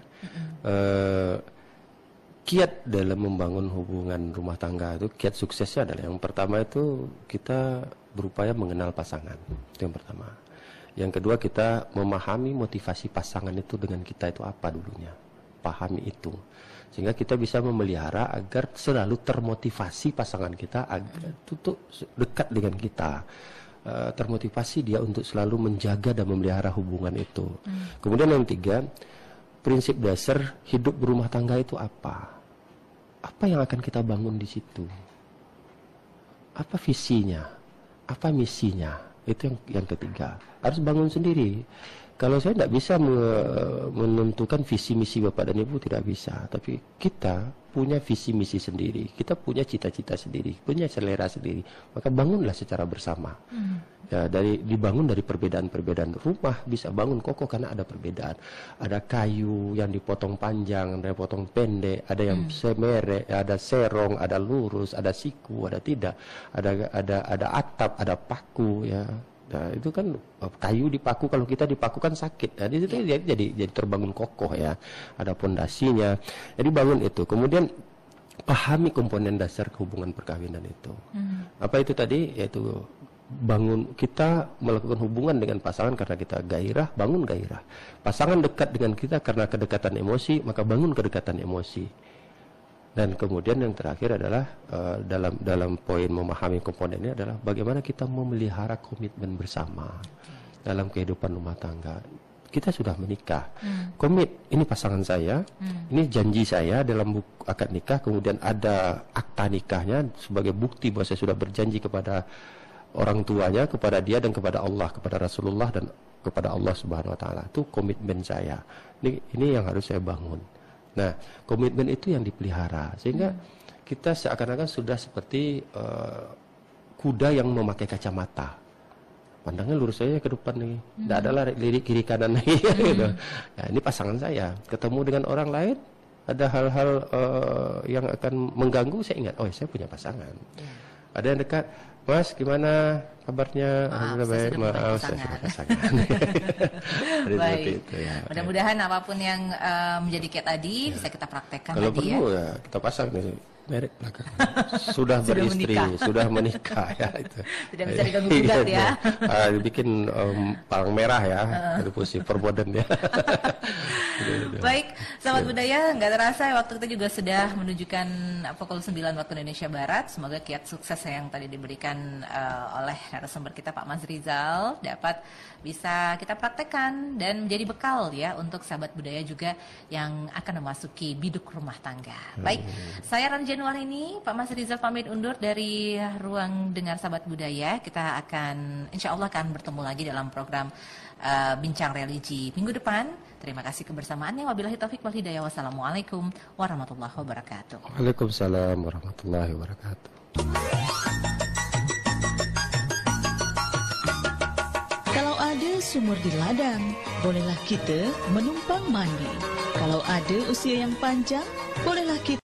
kiat dalam membangun hubungan rumah tangga itu, kiat suksesnya adalah yang pertama itu kita berupaya mengenal pasangan, itu yang pertama. Yang kedua, kita memahami motivasi pasangan itu dengan kita itu apa dulunya, pahami itu, sehingga kita bisa memelihara agar selalu termotivasi pasangan kita agar tutup dekat dengan kita. Termotivasi dia untuk selalu menjaga dan memelihara hubungan itu. Kemudian yang ketiga, prinsip dasar hidup berumah tangga itu apa? Apa yang akan kita bangun di situ? Apa visinya? Apa misinya? Itu yang ketiga. Harus bangun sendiri. Kalau saya tidak bisa menentukan visi misi Bapak dan Ibu, tidak bisa. Tapi kita punya visi misi sendiri, kita punya cita-cita sendiri, punya selera sendiri. Maka bangunlah secara bersama. Ya, dibangun dari perbedaan-perbedaan. Rumah bisa bangun kokoh karena ada perbedaan. Ada kayu yang dipotong panjang, ada potong pendek, ada yang semere, ada serong, ada lurus, ada siku, ada tidak, ada atap, ada paku, ya. Nah, itu kan kayu dipaku, kalau kita dipaku kan sakit. Nah, itu jadi terbangun kokoh ya. Ada pondasinya. Jadi bangun itu. Kemudian pahami komponen dasar hubungan perkawinan itu. Apa itu tadi? Yaitu bangun, kita melakukan hubungan dengan pasangan karena kita gairah, bangun gairah. Pasangan dekat dengan kita karena kedekatan emosi, maka bangun kedekatan emosi. Dan kemudian yang terakhir adalah dalam poin memahami komponennya adalah bagaimana kita memelihara komitmen bersama dalam kehidupan rumah tangga. Kita sudah menikah, komit, ini pasangan saya, ini janji saya dalam akad nikah, kemudian ada akta nikahnya sebagai bukti bahwa saya sudah berjanji kepada orang tuanya, kepada dia dan kepada Allah, kepada Rasulullah dan kepada Allah Subhanahu Wa Taala. Itu komitmen saya. Ini yang harus saya bangun. Nah, komitmen itu yang dipelihara sehingga kita seakan-akan sudah seperti kuda yang memakai kacamata. Pandangnya lurus saja ke depan nih, tidak ada lirik kiri kanan lagi. Gitu. Nah, ini pasangan saya. Ketemu dengan orang lain, ada hal-hal yang akan mengganggu, saya ingat, oh saya punya pasangan. Ada yang dekat, Mas gimana kabarnya? Maaf, saya Baik, sudah punya maaf saya pasangan. sudah pasangan. Jadi Baik. seperti itu ya. Mudah-mudahan apapun yang menjadi kayak tadi bisa kita praktekkan Kalau tadi ya. perlu ya kita pasang nih merek belakang. Sudah Sudah beristri, menikah. sudah menikah ya itu. Tidak bisa diganggu gugat ya. Bikin palang merah ya, itu posisi perboden ya. Baik, sahabat budaya, nggak terasa waktu kita juga sudah menunjukkan pukul 9 waktu Indonesia Barat. Semoga kiat sukses yang tadi diberikan oleh narasumber kita Pak Mas Rizal dapat bisa kita praktekkan dan menjadi bekal ya untuk sahabat budaya juga yang akan memasuki biduk rumah tangga. Baik, saya Rani Januarini, Pak Mas Rizal pamit undur dari ruang dengar sahabat budaya. Kita akan insya Allah akan bertemu lagi dalam program Bincang Religi minggu depan. Terima kasih kebersamaannya. Wabillahi taufik wal hidayah. Wassalamualaikum warahmatullahi wabarakatuh. Waalaikumsalam warahmatullahi wabarakatuh. Kalau ada sumur di ladang, bolehlah kita menumpang mandi. Kalau ada usia yang panjang, bolehlah kita